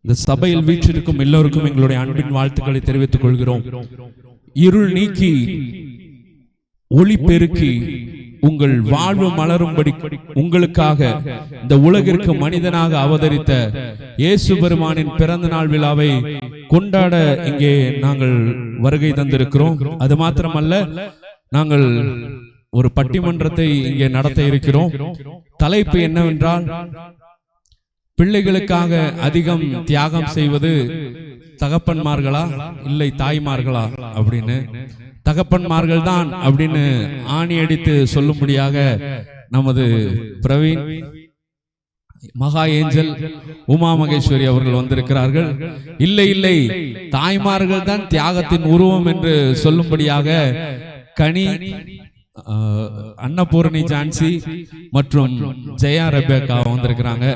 இந்த சபையில் வீற்றிருக்கும் எல்லோருக்கும் எங்களுடைய அன்பின் வாழ்த்துக்களை தெரிவித்துக் கொள்கிறோம். இருள் நீக்கி ஒளி பெருக்கி உங்கள் வாழ்வு மலரும்படி உங்களுக்காக இந்த உலகிற்கு மனிதனாக அவதரித்த இயேசு பெருமானின் பிறந்த நாள் விழாவை கொண்டாட இங்கே நாங்கள் வருகை தந்திருக்கிறோம். அது மாத்திரமல்ல, நாங்கள் ஒரு பட்டிமன்றத்தை இங்கே நடத்த இருக்கிறோம். தலைப்பு என்னவென்றால், பிள்ளைகளுக்காக அதிகம் தியாகம் செய்வது தகப்பன்மார்களா இல்லை தாய்மார்களா அப்படின்னு. தகப்பன்மார்கள் தான் அப்படின்னு ஆணி அடித்து சொல்லும்படியாக நமது பிரவீன், மகா ஏஞ்சல், உமா மகேஸ்வரி அவர்கள் வந்திருக்கிறார்கள். இல்லை இல்லை, தாய்மார்கள் தான் தியாகத்தின் உருவம் என்று சொல்லும்படியாக கனி, அன்னபூரணி ஜான்சி மற்றும் ஜெயா ரெபேக்கா வந்திருக்கிறாங்க.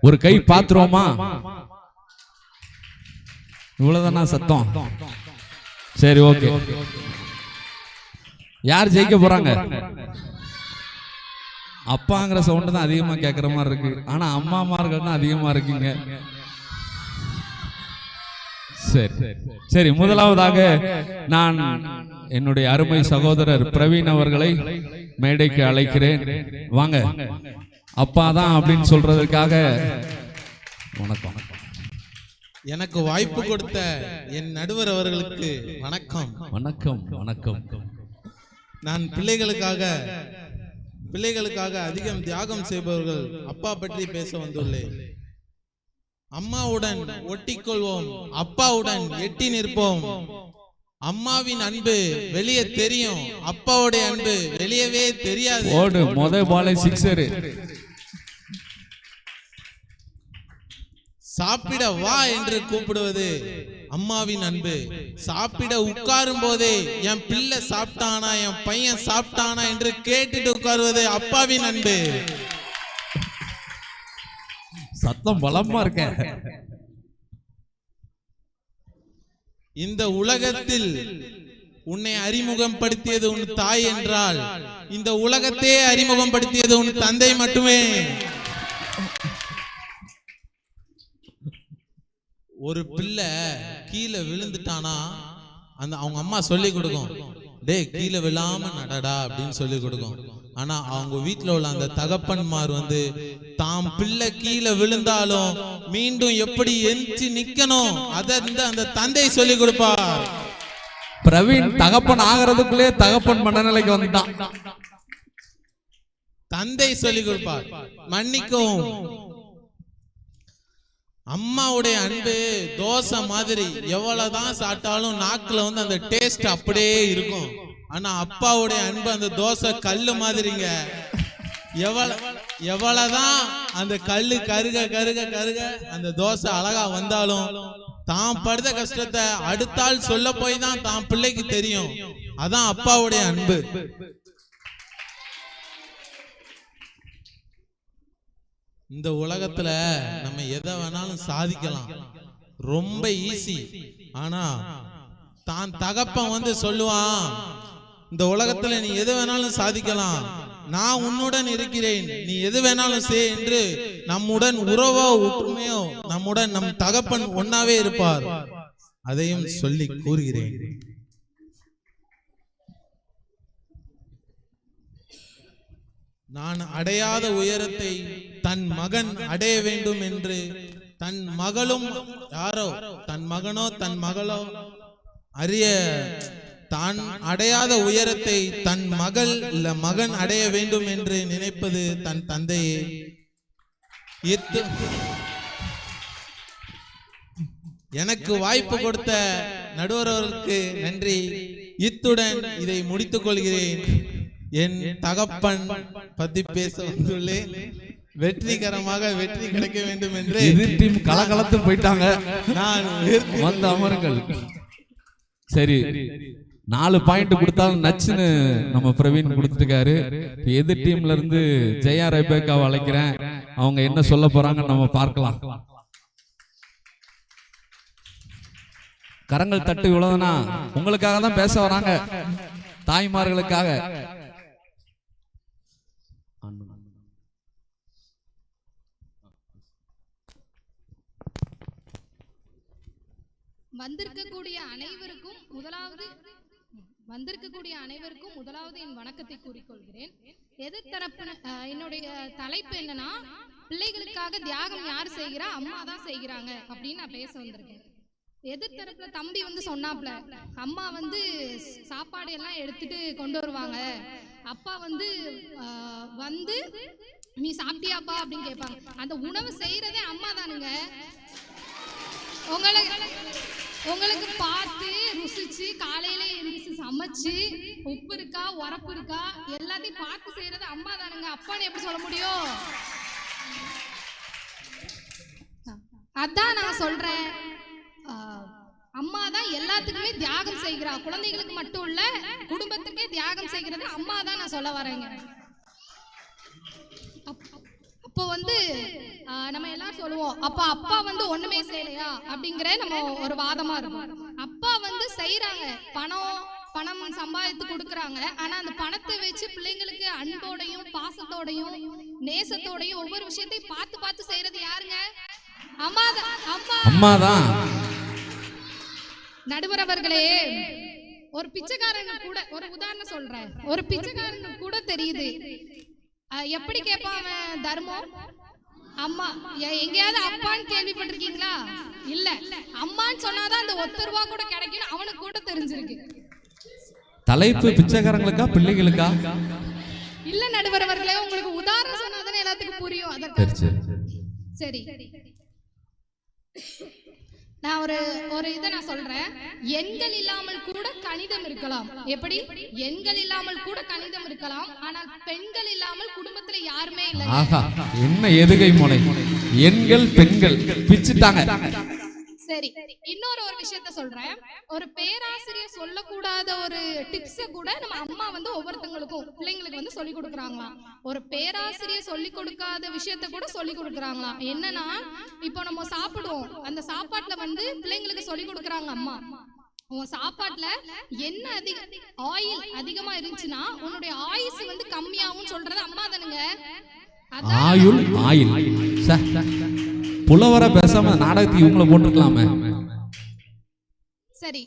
ஒரு கை பாத்துருவோமா? இவ்வளவுதானா சத்தம்? சரி, ஓகே. யார் ஜெயிக்க போறாங்க? அப்பாங்கிற சவுண்ட் தான் அதிகமா கேட்கிற மாதிரி இருக்கு, ஆனா அம்மாமார்கள் தான் அதிகமா இருக்கீங்க. சரி சரி, முதலாவதாக நான் என்னுடைய அருமை சகோதரர் பிரவீன் அவர்களை மேடைக்கு அழைக்கிறேன். வாங்க. அப்பா தான் அப்படின்னு சொல்றதுக்காக வணக்கம். எனக்கு வாய்ப்பு கொடுத்த என் நடுவர் அவர்களுக்கு வணக்கம். வணக்கம் வணக்கம். நான் பிள்ளைகளுக்காக அதிகம் தியாகம் செய்பவர்கள் அப்பா பற்றி பேச வந்துள்ளேன். அம்மாவுடன் ஒட்டிக்கொள்வோம், அப்பாவுடன் எட்டி நிற்போம். அம்மாவின் அன்பு வெளியே தெரியும், அப்பாவுடைய அன்பு வெளியவே தெரியாது. ஓடு, முதல் பாலே சிக்ஸர். சாப்பிட வா என்று கூப்பிடுவது அம்மாவின் அன்பு. சாப்பிட உட்காரும் போதே என் பிள்ளை சாப்பிட்டானா, என் பையன் சாப்பிட்டானா என்று கேட்டுட்டு உட்காருவது அப்பாவின் அன்பு. சத்தம் பலமா இருக்க. இந்த உலகத்தில் உன்னை அறிமுகம் படுத்தியது உன் தாய் என்றால், இந்த உலகத்தையே அறிமுகம் படுத்தியது உன் தந்தை மட்டுமே. ஒரு பிள்ளை கீழே விழுந்துட்டானா அவங்க அம்மா சொல்லி கொடுக்கும், டே கீழே விழாம நடடா அப்படின்னு சொல்லி கொடுக்கும். ஆனா அவங்க வீட்டுல உள்ள அந்த தகப்பன்மார் தாம் பிள்ளை கீழே விழுந்தாலும் மீண்டும் எப்படி எந்திச்சு நிக்கணும் அதை அந்த தந்தை சொல்லி கொடுப்பார். பிரவீன் தகப்பன் ஆகிறதுக்குள்ளே தகப்பன் மனநிலைக்கு வந்துட்டான். தந்தை சொல்லி கொடுப்பார். மன்னிக்கும். அம்மாவுடைய அன்பு தோசை மாதிரி, எவ்வளவுதான் சாப்பிட்டாலும் நாக்குல அந்த டேஸ்ட் அப்படியே இருக்கும். ஆனா அப்பாவுடைய அன்பு அந்த தோசை கல்லு மாதிரிங்க. எவ்வளவுதான் அந்த கல்லு கருக கருக கருக அந்த தோசை அழகா வந்தாலும் தாம் படுத்த கஷ்டத்தை அடுத்தால் சொல்ல போய் தான் தாம் பிள்ளைக்கு தெரியும். அதான் அப்பாவுடைய அன்பு. இந்த உலகத்துல நம்ம எதை வேணாலும் சாதிக்கலாம், ரொம்ப ஈஸி. ஆனா தான் தகப்பன் சொல்லுவான், இந்த உலகத்துல நீ எது வேணாலும் சாதிக்கலாம், நான் உன்னுடன் இருக்கிறேன், நீ எது வேணாலும் செய் என்று நம்முடன் உறவோ ஒற்றுமையோ நம்முடன் நம் தகப்பன் ஒன்னாவே இருப்பார். அதையும் சொல்லி கூறுகிறேன். நான் அடையாத உயரத்தை தன் மகன் அடைய வேண்டும் என்று தன் மகளும், யாரோ தன் மகனோ தன் மகளோ அறிய, தான் அடையாத உயரத்தை தன் மகள் இல்ல மகன் அடைய வேண்டும் என்று நினைப்பது தன் தந்தையே. எனக்கு வாய்ப்பு கொடுத்த நடுவர்களுக்கு நன்றி. இத்துடன் இதை முடித்துக் கொள்கிறேன். என் தகப்பன் பத்தி பேச வந்துள்ளேன். வெற்றிகரமாக வெற்றி கிடைக்க வேண்டும் என்று டீம் கலகலத்து போயிட்டாங்க. நான் வந்து அமருங்கள். சரி, 4 பாயிண்ட் கொடுத்தாலும் நச்சுன்னு நம்ம பிரவீன் கொடுத்துருக்காரு. எதிர் டீம்ல இருந்து ஜெயா ரெபேக்காவை அழைக்கிறேன். அவங்க என்ன சொல்ல போறாங்க நம்ம பார்க்கலாம். கரங்கள் தட்டு. இவ்வளவுதானா? உங்களுக்காக தான் பேச வராங்க, தாய்மார்களுக்காக. வந்திருக்கக்கூடிய அனைவருக்கும் முதலாவது என் வணக்கத்தை கூறிக்கொள்கிறேன். எதிர்த்தரப்பு என்னுடைய தலைப்பு என்னன்னா, பிள்ளைகளுக்காக தியாகம் யார் செய்கிறா? அம்மா தான் செய்கிறாங்க அப்படின்னு நான் பேச வந்திருக்கேன். எதிர்த்தரப்புல தம்பி வந்து சொன்னாப்ல, அம்மா வந்து சாப்பாடு எல்லாம் எடுத்துட்டு கொண்டு வருவாங்க, அப்பா வந்து வந்து நீ சாப்பிட்டியாப்பா அப்படின்னு கேட்பாங்க. அந்த உணவு செய்யறதே அம்மா தானுங்க. உங்களுக்கு பார்த்து ருசிச்சு காலையில எழுந்திரிச்சு சமைச்சு உப்பு இருக்கா உரப்பு இருக்கா எல்லாத்தையும் பார்த்து செய்யறது அம்மா தானுங்க. அப்பான்னு எப்படி சொல்ல முடியும்? அதான் நான் சொல்றேன், அம்மா தான் எல்லாத்துக்குமே தியாகம் செய்கிறா. குழந்தைகளுக்கு மட்டும் இல்ல, குடும்பத்துக்கே தியாகம் செய்கிறது அம்மா தான் நான் சொல்ல வரேங்க. அப்போ வந்து நம்ம எல்லாரும் சொல்லுவோம், அப்ப அப்பா வந்து ஒண்ணுமே செய்யலையா அப்படிங்கிற நம்ம ஒரு வாதமா இருக்கும். அப்பா வந்து செய்யறாங்க, பணம் சம்பாதித்து கொடுக்கறாங்க. ஆனா அந்த பணத்தை வச்சு பிள்ளைங்களுக்கு அன்போடையும் பாசத்தோடையும் நேசத்தோடையும் ஒவ்வொரு விஷயத்தையும் பார்த்து பார்த்து செய்யறது யாருங்க? அம்மா தான். நடுவர் அவர்களே, ஒரு பிச்சைக்காரன் கூட ஒரு உதாரணம் சொல்றேன். ஒரு பிச்சைக்காரன் கூட தெரியுது எப்படி கேட்பான் தர்மம்? அம்மா. எங்கேயாவது அப்பான்னு கேள்விப்பட்டிருக்கீங்களா? இல்ல. அம்மான்னு சொன்னாதான் அந்த ₹1 கூட கிடைக்கும் அவனுக்கு கூட தெரிஞ்சிருக்கு. தலைப்பு பிச்சைக்காரங்களுக்கா பிள்ளைகளுக்கா? இல்ல நடுவர் அவர்களே, உங்களுக்கு உதாரணம் சொன்னாதானே எல்லாத்துக்கும் புரியும். அதற்கு சரி, நான் ஒரு இதை நான் சொல்றேன். எண்கள் இல்லாமல் கூட கணிதம் இருக்கலாம். எப்படி? எண்கள் இல்லாமல் கூட கணிதம் இருக்கலாம், ஆனால் பெண்கள் இல்லாமல் குடும்பத்துல யாருமே இல்லை. என்ன எதுகை முனை? எண்கள் பெண்கள் பிச்சுட்டாங்க. சரி, இன்னொரு விஷயத்த சொல்றேன். ஒரு பேராசிரியர் சொல்லக்கூடாத ஒரு டிப்ஸ கூட நம்ம அம்மா வந்து ஒவ்வொருத்தங்களுக்கும் பிள்ளைங்களுக்கு வந்து சொல்லி கொடுக்குறாங்களாம். ஒரு பேராசிரியர் சொல்லி கொடுக்காத விஷயத்த கூட சொல்லி கொடுக்குறாங்களாம். என்னன்னா, இப்போ நம்ம சாப்பிடுவோம், அந்த சாப்பாட்டுல வந்து பிள்ளைங்களுக்கு சொல்லி கொடுக்குறாங்க அம்மா, உன் சாப்பாட்டுல என்ன ஆயில் அதிகமா இருந்துச்சுன்னா உன்னுடைய ஆயுசு வந்து கம்மியாகும் சொல்றது அம்மா தானுங்க. ஆயுள் புலவர பேசாம நாடகத்துக்கு இவங்கள போட்டுக்கலாமே. சரி,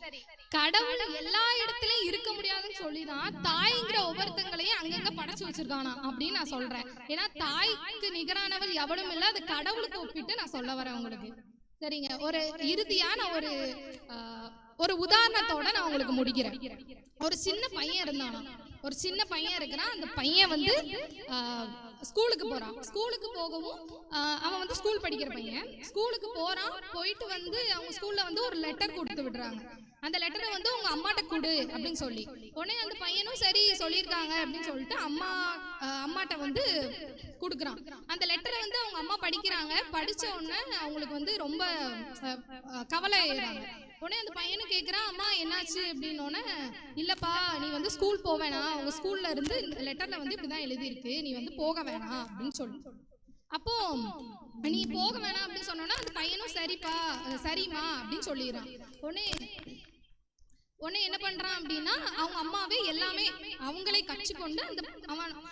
கடவுள் எல்லா இடத்துலயும் இருக்க முடியாதுன்னு சொல்லிதான் தாய்ங்கிற ஒவ்வொருத்தங்களையும் அங்கங்க படைச்சு வச்சிருக்கானா அப்படின்னு நான் சொல்றேன். ஏன்னா தாய்க்கு நிகரானவள் எவளும் இல்ல, அது கடவுளுக்கு ஒப்பிட்டு நான் சொல்ல வரேன் உங்களுக்கு. சரிங்க, ஒரு இறுதியா நான் ஒரு உதாரணத்தோட நான் உங்களுக்கு முடிக்கிறேன். ஒரு சின்ன பையன் இருந்தானா, ஒரு சின்ன பையன் இருக்கிறான். அந்த பையன் வந்து ஸ்கூலுக்கு போறான். ஸ்கூலுக்கு போகவும் அவன் வந்து ஸ்கூல் படிக்கிற பையன். ஸ்கூலுக்கு போறான். போயிட்டு வந்து அவங்க ஸ்கூல்ல வந்து ஒரு லெட்டர் கொடுத்து விடுறாங்க. அந்த லெட்டரை வந்து உங்க அம்மாட்ட கொடு அப்படின்னு சொல்லி, உடனே அந்த பையனும் சரி சொல்லியிருக்காங்க அப்படின்னு சொல்லிட்டு அம்மாட்ட வந்து கொடுக்குறான். அந்த லெட்டரை வந்து அவங்க அம்மா படிக்கிறாங்க. படிச்ச உடனே அவங்களுக்கு வந்து ரொம்ப கவலை ஆயிடுறாங்க. உடனே அந்த பையனு கேட்குறான், அம்மா என்னாச்சு அப்படின்னோடனே, இல்லப்பா நீ வந்து ஸ்கூல் போவேணா, உங்க ஸ்கூல்ல இருந்து லெட்டர்ல வந்து இப்படிதான் எழுதியிருக்கு, நீ வந்து போக வேணாம் அப்படின்னு சொல்லி. அப்போ நீ போக வேணாம் அப்படின்னு சொன்னோன்னா அந்த பையனும் சரிம்மா அப்படின்னு சொல்லிடுறான். உடனே என்ன பண்றான் அப்படின்னா, அவங்க அம்மாவே எல்லாமே அவங்களே கற்றுக்கொண்டு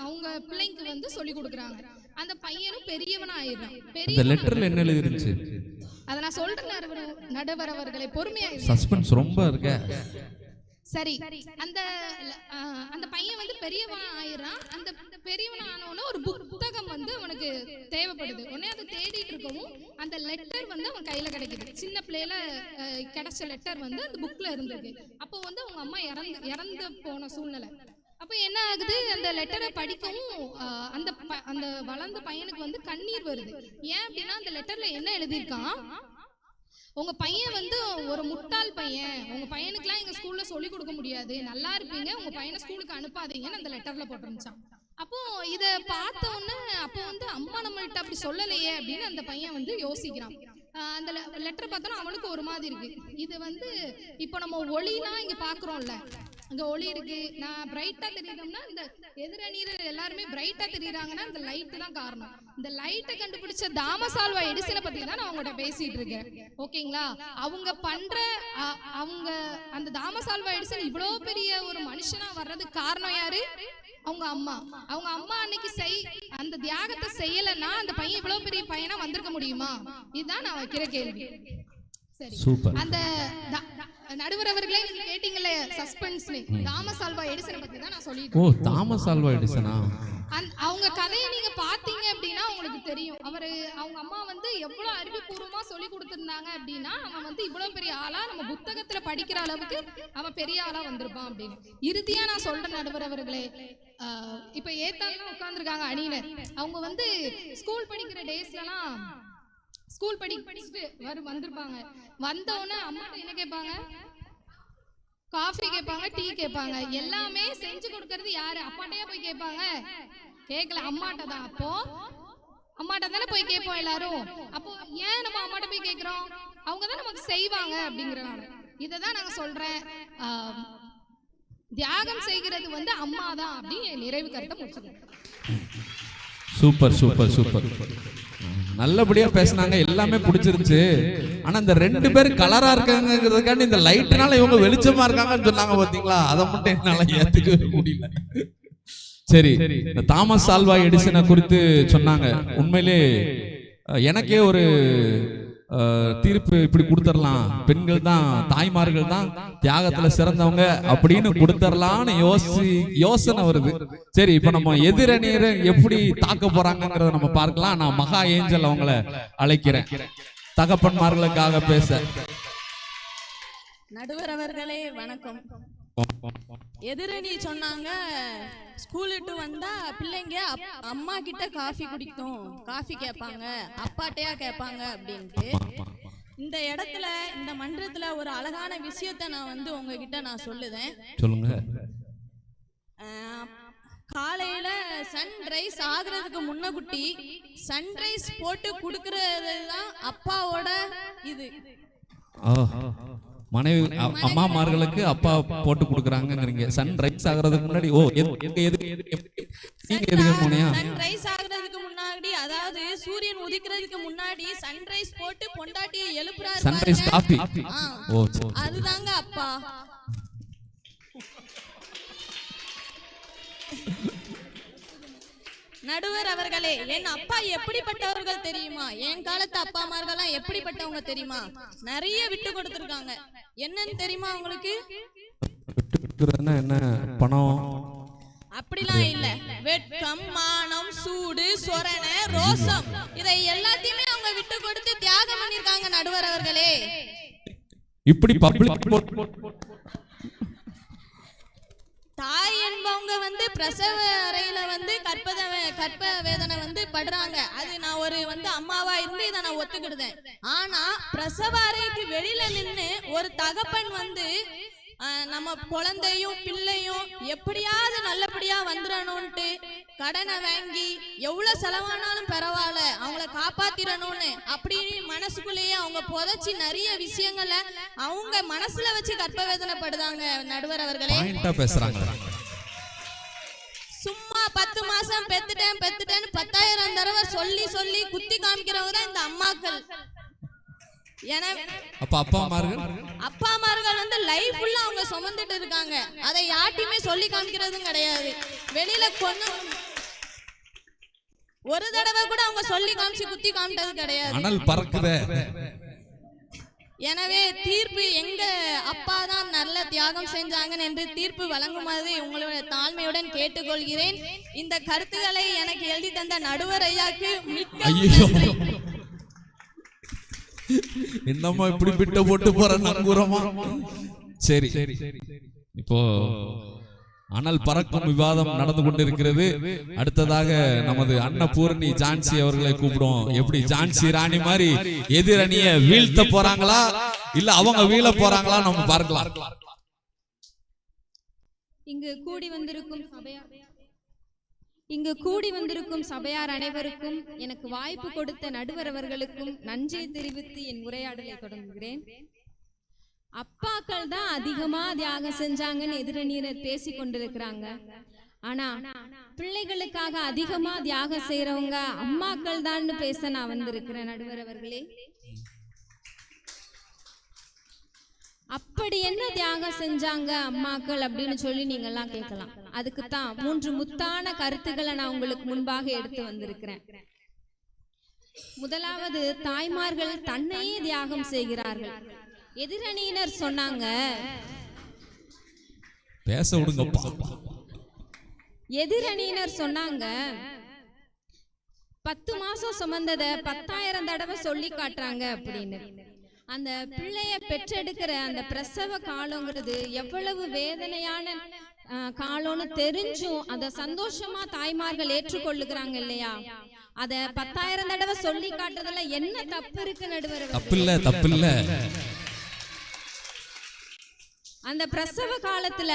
அவங்க பிள்ளைக்கு வந்து சொல்லி கொடுக்குறாங்க. அந்த பையனும் பெரியவனா ஆயிடுறான். பெரிய லெட்டர்ல என்ன எழுதிருச்சு அத நான் சொல்றேன் நடுவர் அவர்களை, பொறுமையா சஸ்பென்ஸ் ரொம்ப இருக்கு. சரி, அந்த பையன் வந்து பெரியவனா ஆயிடுறான். அந்த பெரியவனா ஆனவன ஒரு புத்தகம் வந்து அவனுக்கு தேவைப்படுது. உடனே அதை தேடிட்டு இருக்கவும் அந்த லெட்டர் வந்து அவன் கையில கிடைக்குது. சின்ன பிள்ளையில கிடைச்ச லெட்டர் வந்து அந்த புக்ல இருந்தது. அப்போ வந்து அவங்க அம்மா இறந்து போன சூழ்நிலை. அப்ப என்ன ஆகுது, அந்த லெட்டரை படிக்கவும் அந்த வளர்ந்த பையனுக்கு வந்து கண்ணீர் வருது. ஏன் அப்படின்னா, அந்த லெட்டர்ல என்ன எழுதியிருக்கான், உங்க பையன் வந்து ஒரு முட்டாள் பையன், உங்க பையனுக்குலாம் எங்க ஸ்கூல்ல சொல்லி கொடுக்க முடியாது, நல்லா இருப்பீங்க, உங்க பையனை ஸ்கூலுக்கு அனுப்பாதீங்கன்னு அந்த லெட்டர்ல போட்டிருந்துச்சான். அப்போ இத பார்த்த உடனே அப்போ வந்து அம்மா நம்மள்ட்ட அப்படி சொல்லலையே அப்படின்னு அந்த பையன் வந்து யோசிக்கிறான். அந்த லெட்டர் பார்த்தோன்னா அவனுக்கு ஒரு மாதிரி இருக்கு. இது வந்து இப்போ நம்ம ஒளிலாம் இங்க பாக்குறோம்ல, அங்க ஒளி இருக்கு, நான் பிரைட்டா தெரியுறோம்னா இந்த எதிரணியில எல்லாருமே பிரைட்டா தெரியுறாங்கன்னா அந்த லைட் தான் காரணம். இந்த லைட்டை கண்டுபிடிச்ச தாமஸ் ஆல்வா எடிசனை பத்தி தான் நான் உங்கள்கிட்ட பேசிட்டு இருக்கேன். ஓகேங்களா? அவங்க அந்த தாமஸ் ஆல்வா எடிசன் இவ்வளவு பெரிய ஒரு மனுஷனா வர்றதுக்கு காரணம் யாரு? அவங்க அம்மா அன்னைக்கு அந்த தியாகத்தை செய்யலைன்னா அந்த பையன் இவ்வளவு பெரிய பையனா வந்திருக்க முடியுமா? இதுதான் நான் வைக்கிற கேள்வி. சரி, சூப்பர். அந்த நடுவர் அவர்களே நீங்க கேட்டீங்கல்ல சஸ்பென்ஸ்னு, தாமஸ் ஆல்வா எடிசனை பத்தி தான் நான் ஓ, சொல்லிட்டேன். தாமஸ் ஆல்வா எடிசனா? அவங்க கதையை நீங்க பாத்தீங்க அப்படின்னா உங்களுக்கு தெரியும். அவங்க அம்மா வந்து எவ்வளவு அறிவுபூர்வமா சொல்லி கொடுத்திருந்தாங்க அப்படின்னா, அவன் வந்து இவ்வளவு பெரிய ஆளா நம்ம புத்தகத்துல படிக்கிற அளவுக்கு அவன் பெரிய ஆளா வந்திருப்பான் அப்படின்னு. இறுதியா நான் சொல்றேன் நடுவர் அவர்களே, இப்ப ஏத்தாலும் உட்கார்ந்துருக்காங்க அணியினர். அவங்க வந்து ஸ்கூல் படிக்கிற டேஸ்லலாம் ஸ்கூல் படிச்சுட்டு வந்திருப்பாங்க. வந்த உடனே அம்மாட்ட என்ன கேட்பாங்க? காஃபி கேட்பாங்க, டீ கேட்பாங்க. எல்லாமே செஞ்சு கொடுக்கறது யாரு? அப்பாட்டையே போய் கேட்பாங்க? கேட்கல, அம்மாட்ட தான். அப்போ அம்மாட்ட தானே போய் கேட்போம் எல்லாரும். அப்போ ஏன் நம்ம அம்மாட்ட போய் கேட்கிறோம்? அவங்க தான் நமக்கு செய்வாங்க அப்படிங்கிறனால. இதை தான் நாங்க சொல்றேன், தியாகம் செய்கிறது வந்து அம்மா தான் அப்படின்னு நிறைவு கருத்தை முடிச்சுக்கிறேன். சூப்பர் சூப்பர் சூப்பர், நல்லபடியா பேசினாங்க, எல்லாமே பிடிச்சிருந்துச்சு. ஆனா இந்த 2 பேர் கலரா இருக்காங்கிறதுக்காண்டி இந்த லைட்னால இவங்க வெளிச்சமா இருக்காங்கன்னு சொன்னாங்க பாத்தீங்களா, அதை மட்டும் என்னால ஏத்துக்கவே முடியல. சரி, இந்த தாமஸ் ஆல்வா எடிசனை குறித்து சொன்னாங்க. உண்மையிலே எனக்கே ஒரு தீர்ப்பு இப்படி கொடுத்துடலாம், பெண்கள் தான், தாய்மார்கள் தான் தியாகத்துல சிறந்தவங்க அப்படின்னு கொடுத்துடலான்னு யோசனை வருது. சரி, இப்ப நம்ம எதிரணியரை எப்படி தாக்க போறாங்கிறத நம்ம பார்க்கலாம். நான் மகா ஏஞ்சல் அவங்கள அழைக்கிறேன் தகப்பன்மார்களுக்காக பேச. நடுவர் அவர்களே வணக்கம். எதிரணி சொன்னாங்க, ஸ்கூலுட்டு வந்தா பிள்ளைங்க அம்மா கிட்ட காஃபி குடிக்கும், காஃபி கேட்பாங்க, அப்பாட்டையா கேட்பாங்க அப்படின்ட்டு. இந்த இடத்துல, இந்த மன்றத்துல ஒரு அழகான விஷயத்த நான் வந்து உங்ககிட்ட நான் சொல்லுதேன். சொல்லுங்க. காலையில சன்ரைஸ் ஆகுறதுக்கு முன்னகுட்டி சன்ரைஸ் போட்டு கொடுக்கறது தான் அப்பாவோட இது. மனைவி அம்மாமார்களுக்கு அப்பா போட்டு கொடுக்குறாங்கிறீங்க. சன்ரைஸ் ஆகுறதுக்கு முன்னாடி. ஓ, சன்ரைஸ் ஆகுறதுக்கு முன்னாடி, அதாவது சூரியன் உதிக்கிறதுக்கு முன்னாடி சன்ரைஸ் போட்டு பொண்டாட்டியை எழுப்புறாரு. Sunrise coffee. ஓ, அதுதாங்க அப்பா. நடுவர் அவர்களே, என் அப்பா எப்படிப்பட்டவர்கள் தெரியுமா? என் காலத்து அப்பா அம்மார்கள்லாம் எப்படிப்பட்டவங்க தெரியுமா? நிறைய விட்டு கொடுத்திருக்காங்க. என்னன்னு தெரியுமா உங்களுக்கு? என்ன பணம் அப்படிலாம் இல்ல. வெட்கம், மானம், சூடு, சொரணை, ரோசம், இதை எல்லாத்தையுமே அவங்க விட்டு கொடுத்து தியாகம் பண்ணிருக்காங்க நடுவர் அவர்களே. இப்படி பப்ளிக் தாய் என்பவங்க வந்து பிரசவ அறையில வந்து கற்ப வேதனை வந்து படுறாங்க. அது நான் ஒரு வந்து அம்மாவா இருந்து இதை நான் ஒத்துக்கிடுதேன். ஆனா பிரசவ அறைக்கு வெளியில நின்று ஒரு தகப்பன் வந்து நம்ம குழந்தையும் பிள்ளையும் எப்படியாவது நல்லபடியா வந்துடணும்ட்டு கடனை வாங்கி எவ்வளவு செலவானாலும் பரவாயில்ல அவங்கள காப்பாத்திரணும்னு அப்படி மனசுக்குள்ளேயே அவங்க புதைச்சி நிறைய விஷயங்களை அவங்க மனசுல வச்சு கற்பவேதனைப்படுதாங்க நடுவர் அவர்களே. சும்மா 10 மாசம் பெத்துட்டேன்னு 10,000 தடவை சொல்லி சொல்லி குத்தி காமிக்கிறவங்க தான் இந்த அம்மாக்கள். அப்பா அம்மார்கள் வந்து லைஃப் ஃபுல்லா அவங்க சுமந்துட்டு இருக்காங்க. அதை யார்ட்டையுமே சொல்லி காமிக்கிறதும் கிடையாது. வெளியில கொஞ்சம் ஒரு தடவை கூட அவங்க சொல்லி காமிச்சு குத்தி காமிட்டது கிடையாது. எனவே தீர்ப்பு எங்க அப்பா தான் நல்ல தியாகம் செஞ்சாங்க என்று தீர்ப்பு வழங்குமாறு உங்களுடைய தாழ்மையுடன் கேட்டுக்கொள்கிறேன். இந்த கருத்துக்களை எனக்கு எழுதி தந்த நடுவர் ஐயாக்கு மிக்க என்னம்மா இப்படி பிட்ட போட்டு போற நங்கூரமா. சரி, இப்போ அனல் பறக்கும் விவாதம் நடந்து கொண்டிருக்கிறது. அடுத்ததாக நமது அன்னபூரணி ஜான்சி அவர்களை கூப்பிடுவோம். எப்படி ஜான்சி ராணி மாதிரி எதிரணிய வீழ்த்த போறாங்களா இல்ல அவங்க வீழ போறாங்களா நம்ம பார்க்கலாம். இங்கு கூடி வந்திருக்கும் சபையார் அனைவருக்கும் எனக்கு வாய்ப்பு கொடுத்த நடுவர் அவர்களுக்கும் நன்றி தெரிவித்து என் உரையாடலை தொடங்குகிறேன். அப்பாக்கள் தான் அதிகமா தியாகம் செஞ்சாங்கன்னு எதிரணியினர் பேசி கொண்டிருக்கிறாங்க. ஆனா பிள்ளைகளுக்காக அதிகமா தியாகம் செய்யறவங்க அம்மாக்கள் தான் பேச நான் வந்திருக்கிறேன் நடுவர் அவர்களே. அப்படி என்ன தியாகம் செஞ்சாங்க அம்மாக்கள் அப்படின்னு சொல்லி நீங்க எல்லாம் கேட்கலாம். அதுக்குத்தான் 3 முத்தான கருத்துக்களை நான் உங்களுக்கு முன்பாக எடுத்து வந்திருக்கிறேன். முதலாவது, தாய்மார்கள் தன்னையே தியாகம் செய்கிறார்கள். எதிரணியினர் சொன்னாங்க, பேச விடுங்கப்பா. எதிரணியினர் சொன்னாங்க 10 மாசம் சுமந்தத 10,000 தடவை சொல்லி காட்டுறாங்க அப்படின்னு. அந்த பிள்ளைய பெற்றெடுக்கிற அந்த பிரசவ காலங்கிறது எவ்வளவு வேதனையான காலம்னு தெரிஞ்சும் அதை சந்தோஷமா தாய்மார்கள் ஏற்றுக்கொள்ளுகிறாங்க இல்லையா? அத 10,000 தடவை சொல்லி காட்டுறதுல என்ன தப்பு இருக்கு நடுவர்? தப்பில்ல. அந்த பிரசவ காலத்துல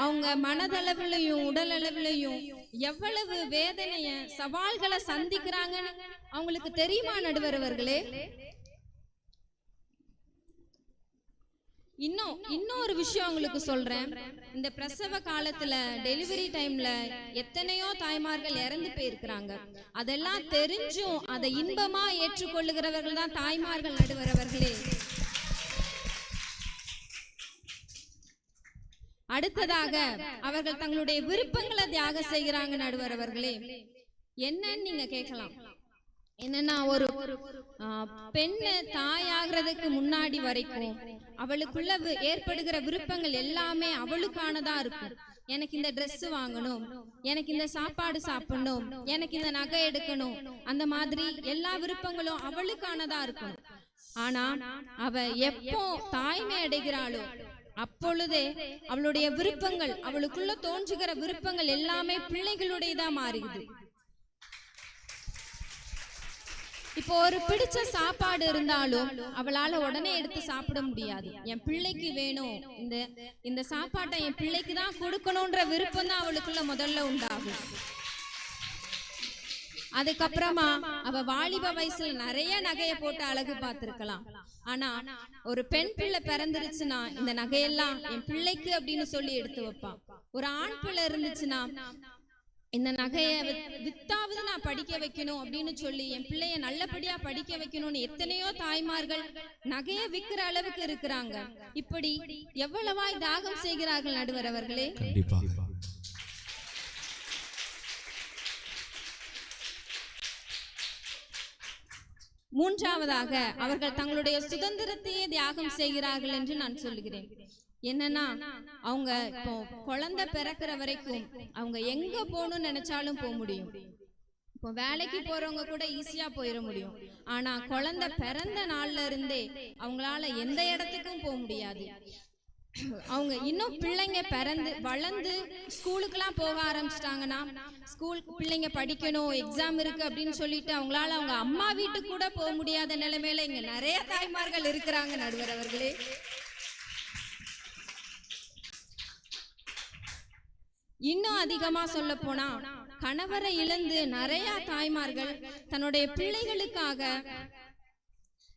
அவங்க மனதளவிலையும் உடல் அளவிலையும் எவ்வளவு வேதனைய சவால்களை சந்திக்கிறாங்கன்னு அவங்களுக்கு தெரியுமா நடுவரவர்களே? இன்னொரு விஷயம் உங்களுக்கு சொல்றேன். இந்த பிரசவ காலத்துல டெலிவரி டைம்ல எத்தனையோ தாய்மார்கள் இறந்து போயிருக்கிறாங்க. அதெல்லாம் தெரிஞ்சும் அதை இன்பமா ஏற்றுக்கொள்ளுகிறவர்கள் தான் தாய்மார்கள் நடுவரவர்களே. அடுத்ததாக அவர்கள் தங்களுடைய விருப்பங்களை தியாகம் செய்கிறாங்க நடுவரவர்களே. என்னன்னு நீங்க கேட்கலாம். என்னன்னா, ஒரு பெண்ணு தாயாகிறதுக்கு முன்னாடி வரைக்கும் அவளுக்குள்ள ஏற்படுகிற விருப்பங்கள் எல்லாமே அவளுக்கானதா இருக்கும். எனக்கு இந்த ட்ரெஸ் வாங்கணும், எனக்கு இந்த சாப்பாடு சாப்பிடணும், எனக்கு இந்த நகை எடுக்கணும், அந்த மாதிரி எல்லா விருப்பங்களும் அவளுக்கானதா இருக்கும். ஆனா அவ எப்போ தாய்மை அடைகிறாளோ அப்பொழுதே அவளுடைய விருப்பங்கள், அவளுக்குள்ள தோன்றுகிற விருப்பங்கள் எல்லாமே பிள்ளைகளுடையதா மாறுகிறது. இப்போ ஒரு பிடிச்ச சாப்பாடு இருந்தாலும் அவளால உடனே எடுத்து சாப்பிட முடியாது. என் பிள்ளைக்கு வேணும், இந்த சாப்பாட்டை என் பிள்ளைக்கு தான் கொடுக்கணும்ன்ற விருப்பம் தான் அவளுக்குள்ள முதல்ல உண்டாகும். அதுக்கப்புறமா அவ வாலிப வயசுல நிறைய நகைய போட்டு அழகு பார்த்திருக்கலாம். ஆனா ஒரு பெண் பிள்ளை பிறந்துருச்சுன்னா இந்த நகையெல்லாம் என் பிள்ளைக்கு அப்படின்னு சொல்லி எடுத்து வைப்பான். ஒரு ஆண் பிள்ளை இருந்துச்சுன்னா இந்த நகைய வித்தாவது நான் படிக்க வைக்கணும் அப்படின்னு சொல்லி என் பிள்ளைய நல்லபடியா படிக்க வைக்கணும்னு எத்தனையோ தாய்மார்கள் நகைய விக்கிற அளவுக்கு இருக்கிறாங்க. இப்படி எவ்வளவாய் தியாகம் செய்கிறார்கள் நடுவர் அவர்களே. மூன்றாவதாக அவர்கள் தங்களுடைய சுதந்திரத்தையே தியாகம் செய்கிறார்கள் என்று நான் சொல்லுகிறேன். என்னன்னா, அவங்க இப்போ குழந்தை பிறக்கிற வரைக்கும் அவங்க எங்க போகணும்னு நினைச்சாலும் போக முடியும். இப்போ வேலைக்கு போறவங்க கூட ஈஸியா போயிட முடியும். ஆனா குழந்தை பிறந்த நாள்ல இருந்தே அவங்களால எந்த இடத்துக்கும் போக முடியாது. அவங்க இன்னும் பிள்ளைங்க பிறந்து வளர்ந்து ஸ்கூலுக்குலாம் போக ஆரம்பிச்சிட்டாங்கன்னா, ஸ்கூல் பிள்ளைங்க படிக்கணும், எக்ஸாம் இருக்கு அப்படின்னு சொல்லிட்டு அவங்களால அவங்க அம்மா வீட்டுக்கு கூட போக முடியாத நிலைமையில இங்க நிறைய தாய்மார்கள் இருக்கிறாங்க நடுவர் அவர்களே. இன்னும் அதிகமா சொல்ல போனா, கணவரை இழந்து நிறைய தாய்மார்கள் தன்னுடைய பிள்ளைகளுக்காக,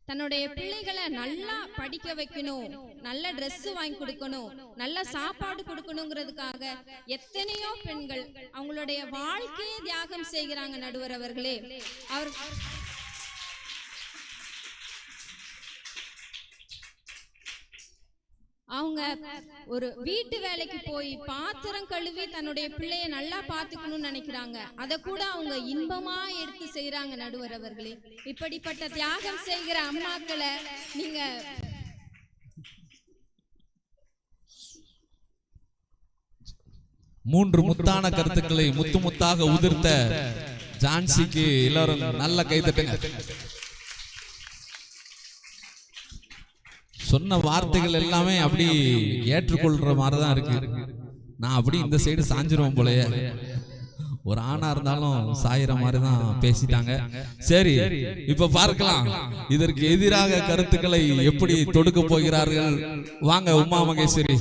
தன்னுடைய பிள்ளைகளை நல்லா படிக்க வைக்கணும், நல்ல ட்ரெஸ் வாங்கி கொடுக்கணும், நல்ல சாப்பாடு கொடுக்கணுங்கிறதுக்காக எத்தனையோ பெண்கள் அவங்களுடைய வாழ்க்கையை தியாகம் செய்கிறாங்க நடுவர் அவர்களே. அவங்க ஒரு வீட்டு வேலைக்கு போய் பாத்திரம் கழுவி தன்னுடைய பிள்ளைய நல்லா பாத்துக்கணும்னு நினைக்கிறாங்க. அத கூட அவங்க இன்பமா எடுத்து செய்யறாங்க நடுவர் அவர்களே. இப்படிப்பட்ட தியாகம் செய்கிற அம்மாக்களை நீங்க மூன்று முத்தான கருத்துக்களை முத்து முத்தாக உதிர்த்த ஜான்சிக்கு எல்லாரும் நல்ல கைதட்டுங்க. சொன்ன வார்த்தைகள் எல்லாமே அப்படி ஏற்றுக்கொள்ற மாதிரிதான் இருக்கு. நான் அப்படி இந்த சைடு சாஞ்சிருவோம் போலயே. ஒரு ஆணா இருந்தாலும் சாயிற மாதிரி தான் பேசிட்டாங்க. சரி, இப்ப பார்க்கலாம் இதற்கு எதிராக கருத்துக்களை எப்படி தொடுக்க போகிறார்கள். வாங்க உமா மகேஸ்வரி.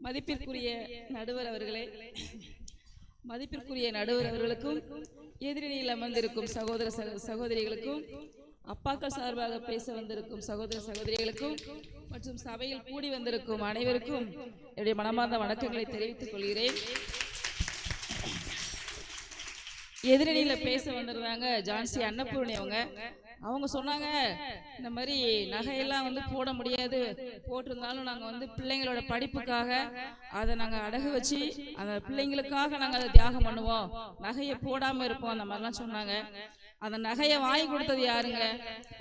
மதிப்பிற்குரிய நடுவர் அவர்களே, மதிப்பிற்குரிய நடுவர் அவர்களுக்கும் எதிரணியில் அமர்ந்திருக்கும் சகோதர சகோதரிகளுக்கும், அப்பாக்கள் சார்பாக பேச வந்திருக்கும் சகோதர சகோதரிகளுக்கும் மற்றும் சபையில் கூடி வந்திருக்கும் அனைவருக்கும் என்னுடைய மனமார்ந்த வணக்கங்களை தெரிவித்துக் கொள்கிறேன். எதிரணியில் பேச வந்திருந்தாங்க ஜான்சி அன்னபூர்ணி. அவங்க அவங்க சொன்னாங்க இந்த மாதிரி நகையெல்லாம் வந்து போட முடியாது, போட்டிருந்தாலும் நாங்கள் வந்து பிள்ளைங்களோட படிப்புக்காக அதை நாங்கள் அடகு வச்சு அந்த பிள்ளைங்களுக்காக நாங்கள் அதை தியாகம் பண்ணுவோம், நகையை போடாமல் இருப்போம், அந்த மாதிரிலாம் சொன்னாங்க. அந்த நகையை வாங்கி கொடுத்தது யாருங்க?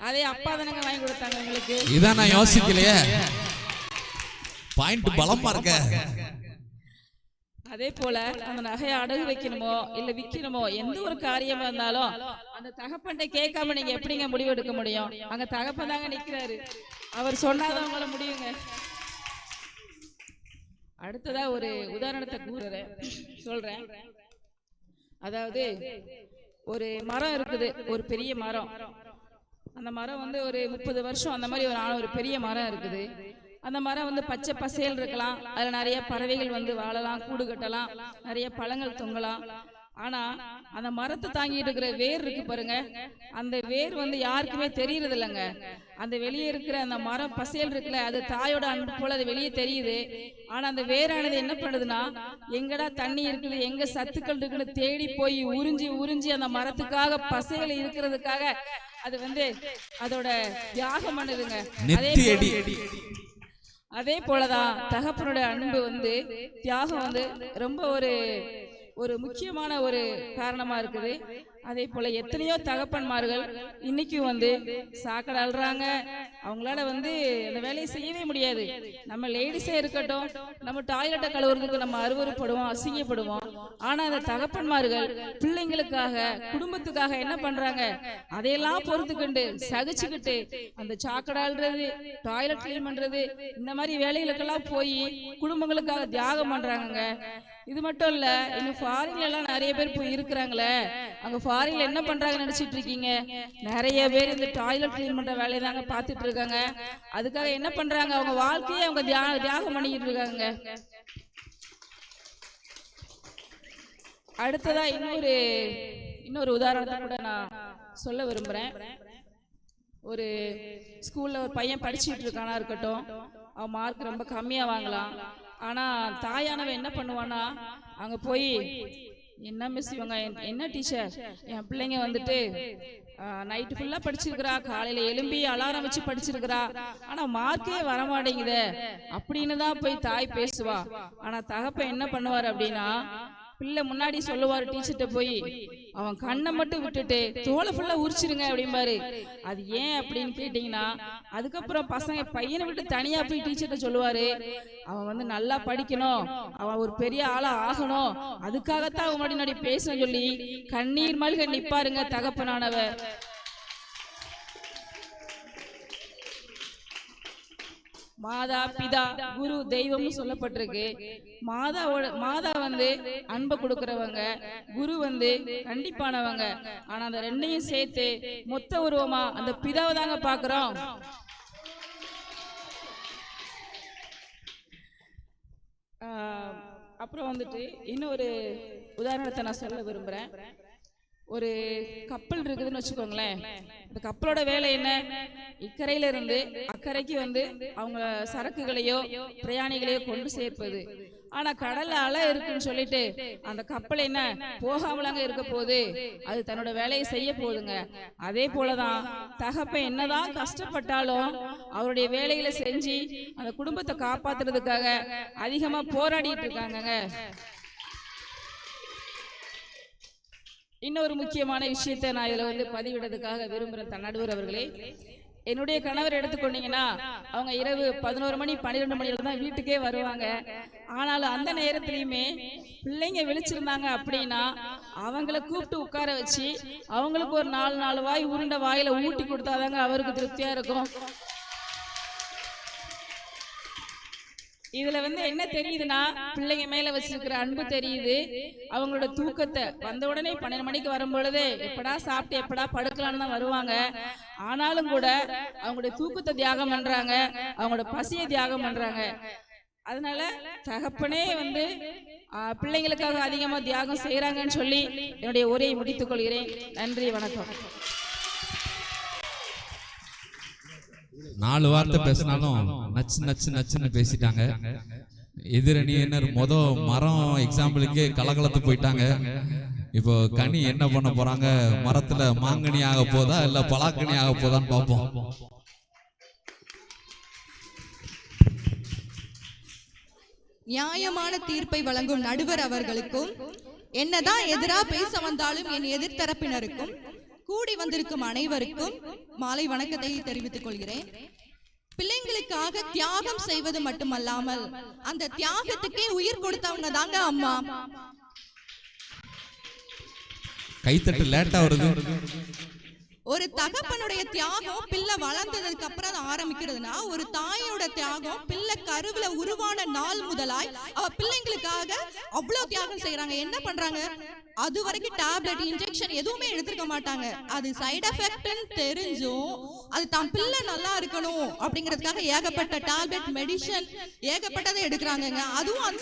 அதே அப்பா தானங்க வாங்கி கொடுத்தாங்க எங்களுக்கு. இதான் நான் யோசிக்கலையே, பாயிண்ட் பலமா இருக்க. அதே போல அந்த நகையை அடகு வைக்கணுமோ இல்ல விற்கணுமோ எந்த ஒரு காரியமா இருந்தாலும் அந்த தகப்பன்ட்ட கேட்காம நீங்க எப்படிங்க முடிவு எடுக்க முடியும்? அங்க தகப்பன் தாங்க நிக்கிறாரு, அவர் சொன்னாதான் உங்கள முடியுங்க. அடுத்ததா ஒரு உதாரணத்தை சொல்றேன். அதாவது ஒரு மரம் இருக்குது, ஒரு பெரிய மரம். அந்த மரம் வந்து ஒரு 30 வருஷம் அந்த மாதிரி ஒரு பெரிய மரம் இருக்குது. அந்த மரம் வந்து பச்சை பசேல் இருக்கலாம், அதில் நிறைய பறவைகள் வந்து வாழலாம், கூடு கட்டலாம், நிறைய பழங்கள் தொங்கலாம். ஆனா அந்த மரத்தை தாங்கிட்டு இருக்கிற வேர் இருக்கு பாருங்க, அந்த வேர் வந்து யாருக்குமே தெரியறது இல்லைங்க. அந்த வெளியே இருக்கிற அந்த மரம் பசேல் இருக்குல்ல, அது தாயோட அன்பு போல அது வெளியே தெரியுது. ஆனா அந்த வேரானது என்ன பண்ணுதுன்னா, எங்கடா தண்ணி இருக்குது, எங்க சத்துக்கள் இருக்குன்னு தேடி போய் உறிஞ்சி உறிஞ்சி அந்த மரத்துக்காக பசைகள் இருக்கிறதுக்காக அது வந்து அதோட தியாகம் பண்ணுதுங்க. அதே போலதான் தகப்பனோட அன்பு வந்து தியாகம் வந்து ரொம்ப ஒரு முக்கியமான ஒரு காரணமா இருக்குது. அதே போல எத்தனையோ தகப்பன்மார்கள் இன்னைக்கும் வந்து சாக்கடை அழுறாங்க, அவங்களால வந்து அந்த வேலையை செய்யவே முடியாது. நம்ம லேடிஸே இருக்கட்டும், நம்ம டாய்லெட்டை கழுவுறதுக்கு நம்ம அருவருப்படுவோம், அசிங்கப்படுவோம். ஆனா அந்த தகப்பன்மார்கள் பிள்ளைங்களுக்காக குடும்பத்துக்காக என்ன பண்றாங்க, அதையெல்லாம் பொறுத்துக்கிட்டு சகிச்சுக்கிட்டு அந்த சாக்கடை அழுறது, டாய்லெட் கிளீன் பண்றது, இந்த மாதிரி வேலைகளுக்கெல்லாம் போய் குடும்பங்களுக்காக தியாகம் பண்றாங்க. இது மட்டும் இல்ல, இன்னும் ஃபாரின்ல எல்லாம் நிறைய பேர் போய் இருக்கிறாங்களே, அங்க ஃபாரின்ல என்ன பண்றாங்கன்னு நினைச்சிட்டு இருக்கீங்க? நிறைய பேர் இந்த டாய்லெட் கிளீன் பண்ற வேலையை தாங்க பார்த்துட்டு இருக்காங்க. அதுக்காக என்ன பண்றாங்க, அவங்க வாழ்க்கையை அவங்க தியாகம் பண்ணிக்கிட்டு இருக்காங்க. அடுத்ததா இன்னொரு உதாரணத்தை கூட நான் சொல்ல விரும்புறேன். ஒரு ஸ்கூல்ல ஒரு பையன் படிச்சுட்டு இருக்கானா இருக்கட்டும், அவன் மார்க் ரொம்ப கம்மியா வாங்கலாம். ஆனா தாயானவன் என்ன பண்ணுவானா, அங்க போய் என்ன மிஸ் இவங்க என்ன டீச்சர், என் பிள்ளைங்க வந்துட்டு நைட்டு ஃபுல்லா படிச்சிருக்கிறா, காலையில எழும்பி அலாரம் வச்சு படிச்சிருக்கிறா, ஆனா மார்க்கே வரமாட்டேங்குதே அப்படின்னு தான் போய் தாய் பேசுவா. ஆனா தகப்பன் என்ன பண்ணுவார் அப்படின்னா, பிள்ளை முன்னாடி சொல்லுவாரு டீச்சர்கிட்ட போய், அவன் கண்ணை மட்டும் விட்டுட்டு தோலை ஃபுல்லா உரிச்சிருங்க அப்படிம்பாரு. அது ஏன் அப்படின்னு கேட்டீங்கன்னா, அதுக்கப்புறம் பசங்க பையனை விட்டு தனியா போய் டீச்சர்கிட்ட சொல்லுவாரு, அவன் வந்து நல்லா படிக்கணும், அவன் ஒரு பெரிய ஆளா ஆகணும், அதுக்காகத்தான் அவன் முன்னாடி பேசணும் சொல்லி கண்ணீர் மல்க நிப்பாருங்க தகப்பனானவர். மாதா பிதா குரு தெய்வம்னு சொல்லப்பட்டிருக்கு. மாதா வந்து அன்பை கொடுக்கறவங்க, குரு வந்து கண்டிப்பானவங்க. ஆனா அந்த ரெண்டையும் சேர்த்து மொத்த உருவமா அந்த பிதாவை தாங்க பாக்குறோம். அப்புறம் வந்துட்டு இன்னொரு உதாரணத்தை நான் சொல்ல விரும்புறேன். ஒரு கப்பல் இருக்குதுன்னு வச்சுக்கோங்களேன், இந்த கப்பலோட வேலை என்ன, இக்கரையில இருந்து அக்கறைக்கு வந்து அவங்க சரக்குகளையோ பிரயாணிகளையோ கொண்டு சேர்ப்பது. ஆனா கடல்ல அலை இருக்குன்னு சொல்லிட்டு அந்த கப்பல் என்ன போகாமலாங்க இருக்க போகுது, அது தன்னோட வேலையை செய்ய போகுதுங்க. அதே போலதான் தகப்பன் என்னதான் கஷ்டப்பட்டாலும் அவருடைய வேலைகளை செஞ்சு அந்த குடும்பத்தை காப்பாத்துறதுக்காக அதிகமா போராடிட்டு இருக்காங்க. இன்னொரு முக்கியமான விஷயத்தை நான் இதுல வந்து பதிவிடுறதுக்காக விரும்புறேன் நடுவர் அவர்களே. என்னுடைய கணவர் எடுத்துக்கொண்டீங்கன்னா, அவங்க இரவு 11 மணி 12 மணியில தான் வீட்டுக்கே வருவாங்க. ஆனாலும் அந்த நேரத்திலையுமே பிள்ளைங்க விழிச்சிருந்தாங்க அப்படின்னா அவங்கள கூப்பிட்டு உட்கார வச்சு அவங்களுக்கு ஒரு 4 வாய் உருண்டை வாயில ஊட்டி கொடுத்தாதாங்க அவருக்கு திருப்தியா இருக்கும். இதுல வந்து என்ன தெரியுதுன்னா, பிள்ளைங்க மேல வச்சிருக்கிற அன்பு தெரியுது. அவங்களோட தூக்கத்தை வந்த உடனே 12 மணிக்கு வரும் பொழுது எப்படா சாப்பிட்டு எப்படா படுக்கலான்னு தான் வருவாங்க. ஆனாலும் கூட அவங்களுடைய தூக்கத்தை தியாகம் பண்றாங்க, அவங்களோட பசியை தியாகம் பண்றாங்க. அதனால தகப்பனே வந்து பிள்ளைங்களுக்காக அதிகமா தியாகம் செய்யறாங்கன்னு சொல்லி என்னுடைய உரையை முடித்துக் கொள்கிறேன். நன்றி, வணக்கம். 4 வார்த்தை பேசினாலும் நச்சு நச்சு நச்சுன்னு பேசிட்டாங்க. எதிரணியினர் மரம் எக்ஸாம்பிளுக்கே கலகலத்து போயிட்டாங்க. இப்போ கனி என்ன பண்ண போறாங்க? மரத்துல மாங்கனி ஆக போதா இல்ல பலாக்கனி ஆக போதான்னு பார்ப்போம். நியாயமான தீர்ப்பை வழங்கும் நடுவர் அவர்களுக்கும், என்னதான் எதிரா பேச வந்தாலும் என் எதிர்த்தரப்பினருக்கும், கூடி வந்திருக்கும் அனைவருக்கும் மாலை வணக்கத்தை தெரிவித்துக் கொள்கிறேன். பிள்ளைங்களுக்காக தியாகம் செய்வது மட்டுமல்லாமல் அந்த தியாகத்துக்கே உயிர் கொடுத்தவங்க தாங்க அம்மா. கைத்தட்டு லேட்டா வருது. ஒரு தகப்பனுடைய தியாகம் பிள்ளை வளர்ந்ததுக்கு அப்புறம் ஆரம்பிக்கிறதுனா, ஒரு தாயோட தியாகம் பிள்ளை கருவுல உருவான நாள் முதலாய் அவ பிள்ளைங்களுக்காக அவ்வளவு தியாகம் செய்யறாங்க. என்ன பண்றாங்க? அது வரைக்கும் டேப்லெட் இன்ஜெக்ஷன் எதுவுமே எடுத்துக்க மாட்டாங்க. அது சைடு எஃபெக்ட்னு தெரிஞ்சும் அது தான் பிள்ளை நல்லா இருக்கணும் அப்படிங்கிறதுக்காக ஏகப்பட்ட டேப்லெட் மெடிசன் ஏகப்பட்டதை எடுக்கிறாங்க. அதுவும்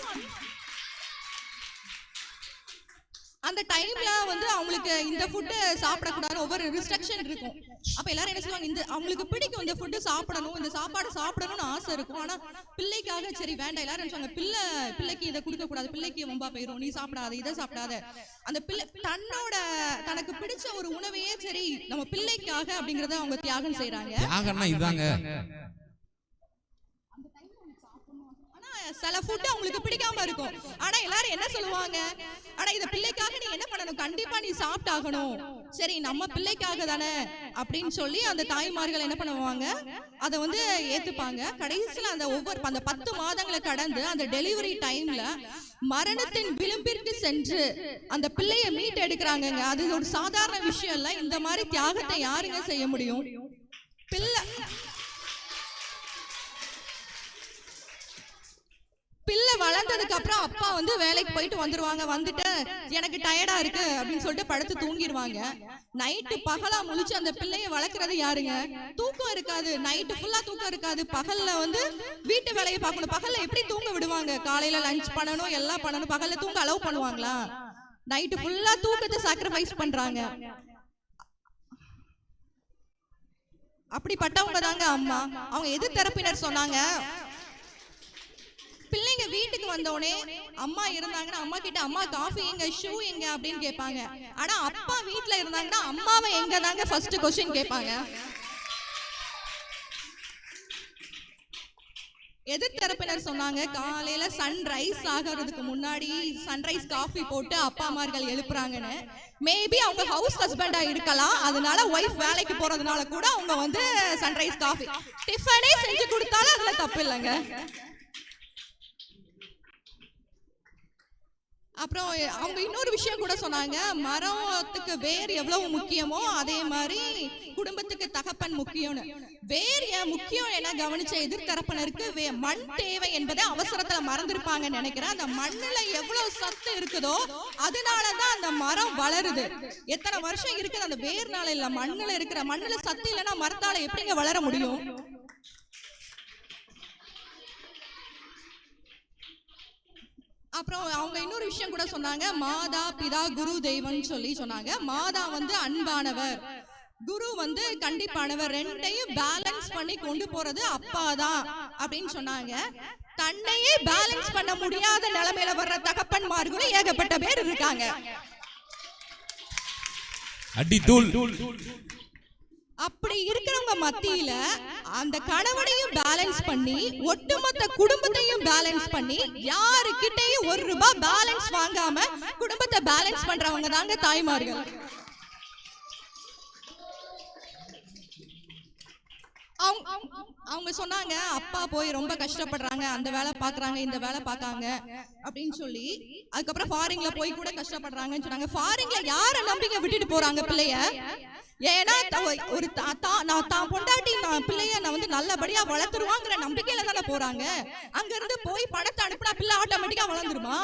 அந்த டைம்ல வந்து அவங்களுக்கு இந்த ஃபுட்டு சாப்பிடக்கூடாது, ஒவ்வொரு ரிஸ்ட்ரிக்ஷன் இருக்கும். அப்ப எல்லாரும் என்ன சொல்லுவாங்க, இந்த அவங்களுக்கு பிடிக்கும் இந்த ஃபுட்டு சாப்பிடணும், இந்த சாப்பாடு சாப்பிடணும்னு ஆசை இருக்கும். ஆனா பிள்ளைக்காக சரி வேண்டாம், எல்லாரும் நினைச்சாங்க பிள்ளைக்கு இதை கொடுக்க கூடாது, பிள்ளைக்கு வம்பா போயிரும், நீ சாப்பிடாத, இதை சாப்பிடாத. அந்த பிள்ளை தனக்கு பிடிச்ச ஒரு உணவையே சரி நம்ம பிள்ளைக்காக அப்படிங்கறத அவங்க தியாகம் செய்யறாங்க. தியாகம்னா இதாங்க. சில ஃபுட் அவங்களுக்கு பிடிக்காம இருக்கும். ஆனா எல்லாரும் என்ன சொல்லுவாங்க, ஆனா இத பிள்ளைக்காக நீ என்ன பண்ணணும், கண்டிப்பா நீ சாப்பிட்டாகணும், சரி நம்ம பிள்ளைக்காக தானே அப்படின்னு சொல்லி அந்த தாய்மார்கள் என்ன பண்ணுவாங்க, அதை வந்து ஏத்துப்பாங்க. கடைசியில அந்த 10 மாதங்களை கடந்து அந்த டெலிவரி டைம்ல மரணத்தின் விளிம்பிற்கு சென்று அந்த பிள்ளைய மீட் எடுக்கிறாங்க. அது ஒரு சாதாரண விஷயம் இல்ல. இந்த மாதிரி தியாகத்தை யாருங்க செய்ய முடியும்? பிள்ளை வளர்ந்ததுக்கு அப்புறம் அப்பா வந்து வேலைக்கு போயிட்டு வந்துருவாங்க. வந்துட்டு எனக்கு டயர்டா இருக்கு அப்படின்னு சொல்லிட்டு படுத்து தூங்கிடுவாங்க. நைட்டு பகலா முழிச்சு அந்த பிள்ளைய வளர்க்கறது யாருங்க? தூக்கம் இருக்காது, நைட்டு ஃபுல்லா தூக்கம் இருக்காது. பகல்ல வந்து வீட்டு வேலையை பார்க்கணும். பகல்ல எப்படி தூங்க விடுவாங்க? காலையில லஞ்ச் பண்ணணும், எல்லாம் பண்ணணும். பகல்ல தூங்க அலோவ் பண்ணுவாங்களா? நைட்டு ஃபுல்லா தூக்கத்தை சாக்ரிஃபைஸ் பண்றாங்க. அப்படிப்பட்டவங்க தாங்க அம்மா. அவங்க எதிர்த்தரப்பினர் சொன்னாங்க, பிள்ளைங்க வீட்டுக்கு வந்தோடனே அம்மா இருந்தாங்கன்னா அம்மா கிட்ட அம்மா காஃபி எங்க, ஷூ எங்க அப்படின்னு கேட்பாங்க. ஆனா அப்பா வீட்டுல இருந்தாங்கன்னா அம்மாவை எங்க தாங்க ஃபர்ஸ்ட் क्वेश्चन கேட்பாங்க. எதிர்த்தரப்பினர் சொன்னாங்க, காலையில சன்ரைஸ் ஆகிறதுக்கு முன்னாடி சன்ரைஸ் காஃபி போட்டு அப்பா அம்மார்கள் எழுப்புறாங்கன்னு. மேபி அவங்க ஹவுஸ் ஹஸ்பண்டா இருக்கலாம், அதனால ஒய்ஃப் வேலைக்கு போறதுனால கூட அவங்க வந்து சன்ரைஸ் காஃபி டிஃபனே செஞ்சு கொடுத்தாலும் அதுல தப்பு இல்லைங்க. அப்புறம் அவங்க இன்னொரு விஷயம் கூட சொன்னாங்க, மரத்துக்கு வேர் எவ்வளவு முக்கியமோ அதே மாதிரி குடும்பத்துக்கு தகப்பன் முக்கியம்னு. வேர் ஏன் முக்கியம் என கவனிச்ச எதிர்த்தரப்பினருக்கு மண் தேவை என்பதை அவசரத்துல மறந்துருப்பாங்கன்னு நினைக்கிறேன். அந்த மண்ணுல எவ்வளவு சத்து இருக்குதோ அதனாலதான் அந்த மரம் வளருது. எத்தனை வருஷம் இருக்குது அந்த வேர்னால இல்ல, மண்ணுல சத்து இல்லைன்னா மரத்தால எப்படிங்க வளர முடியும்? அப்புறம் அவங்க இன்னொரு விஷயம் கூட சொன்னாங்க, மாதா பிதா குரு தெய்வம்னு சொல்லி சொன்னாங்க. மாதா வந்து அன்பானவர், குரு வந்து கண்டிப்பானவர், ரெண்டையும் பேலன்ஸ் பண்ணி கொண்டு போறது அப்பா தான் அப்படின்னு சொன்னாங்க. தன்னையே பேலன்ஸ் பண்ண முடியாத நிலைமையில வர்ற தகப்பன்மார்களும் ஏகப்பட்ட பேர் இருக்காங்க. அப்படி இருக்கிறவங்க மத்தியில அந்த கணவனையும் பேலன்ஸ் பண்ணி ஒட்டுமொத்த குடும்பத்தையும் பேலன்ஸ் பண்ணி யாருக்கிட்டையும் ₹1 பேலன்ஸ் வாங்காம குடும்பத்தை பேலன்ஸ் பண்றவங்க தாங்க தாய்மார்கள். அவங்க சொன்னாங்க, அப்பா போய் ரொம்ப கஷ்டப்படுறாங்க, அந்த வேலை பாக்குறாங்க, இந்த வேலை பாக்காங்க அப்படின்னு சொல்லி. அதுக்கப்புறம் ஃபாரின்ல போய் கூட கஷ்டப்படுறாங்கன்னு சொன்னாங்க. ஃபாரின்ல யார நம்பிக்கை விட்டுட்டு போறாங்க பிள்ளைய? ஏன்னா ஒரு நான் தான் பொண்டாட்டி நான் பிள்ளைய நான் வந்து நல்லபடியா வளர்த்துருவாங்கிற நம்பிக்கையில தானே போறாங்க. அங்க இருந்து போய் பணத்தை அனுப்புனா பிள்ளை ஆட்டோமேட்டிக்கா வளர்ந்துருமா?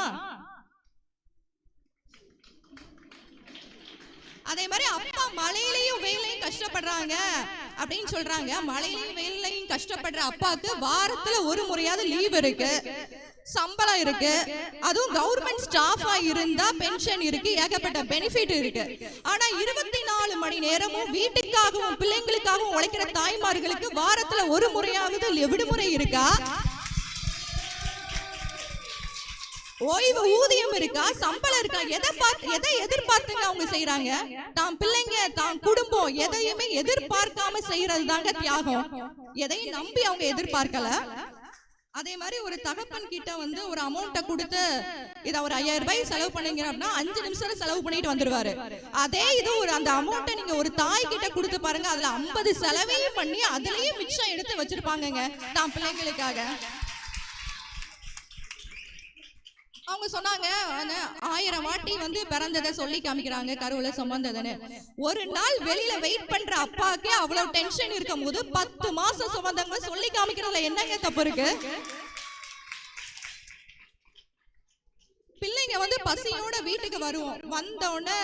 அதே மாதிரி அப்பா மழையிலையும் வெயிலையும் கஷ்டப்படுறாங்க அப்படின்னு சொல்றாங்க. மழையிலையும் வெயிலையும் கஷ்டப்படுற அப்பாவுக்கு வாரத்துல ஒரு முறையாவது லீவ் இருக்கு, சம்பளம் இருக்கு, அதுவும் கவர்மெண்ட் ஸ்டாஃபா இருந்தா பென்ஷன் இருக்கு, ஏகப்பட்ட பெனிஃபிட் இருக்கு. ஆனா 24 மணி நேரமும் வீட்டுக்காகவும் பிள்ளைங்களுக்காகவும் உழைக்கிற தாய்மார்களுக்கு வாரத்துல ஒரு முறையாவது விடுமுறை இருக்கா? ஓய்வு ஊதியம் இருக்கா, சம்பளம் இருக்கா, எதை எதிர்பார்த்துங்க அவங்க செய்யறாங்க? தான் பிள்ளைங்க, தான் குடும்பம் எதையுமே எதிர்பார்க்காம செய்யறது தாங்க தியாகம். எதையும் நம்பி அவங்க எதிர்பார்க்கல. அதே மாதிரி ஒரு தகப்பன் கிட்ட வந்து ஒரு அமௌண்ட்டை கொடுத்து இதை ஒரு 5000 ரூபாய் செலவு பண்ணீங்க அப்படின்னா 5 நிமிஷத்துல செலவு பண்ணிட்டு வந்துருவாரு. அதே இது ஒரு அந்த அமௌண்ட்டை நீங்க ஒரு தாய் கிட்ட கொடுத்து பாருங்க, அதுல 50 செலவையும் பண்ணி அதுலயும் மிச்சம் எடுத்து வச்சிருப்பாங்கங்க தான் பிள்ளைங்களுக்காக. அவங்க சொன்னாங்க 1000 வாட்டி வந்து பிறந்ததை சொல்லி காமிக்கிறாங்க கருவுல சுமந்ததுன்னு. ஒரு நாள் வெளியில வெயிட் பண்ற அப்பாக்கே அவ்வளவு டென்ஷன் இருக்கும் போது 10 மாசம் சுமந்தவங்க சொல்லி காமிக்கிறதுல என்னங்க தப்பு இருக்கு? பிள்ளைங்க வந்து பசியோட வீட்டுக்கு வருவோம், வந்த உடனே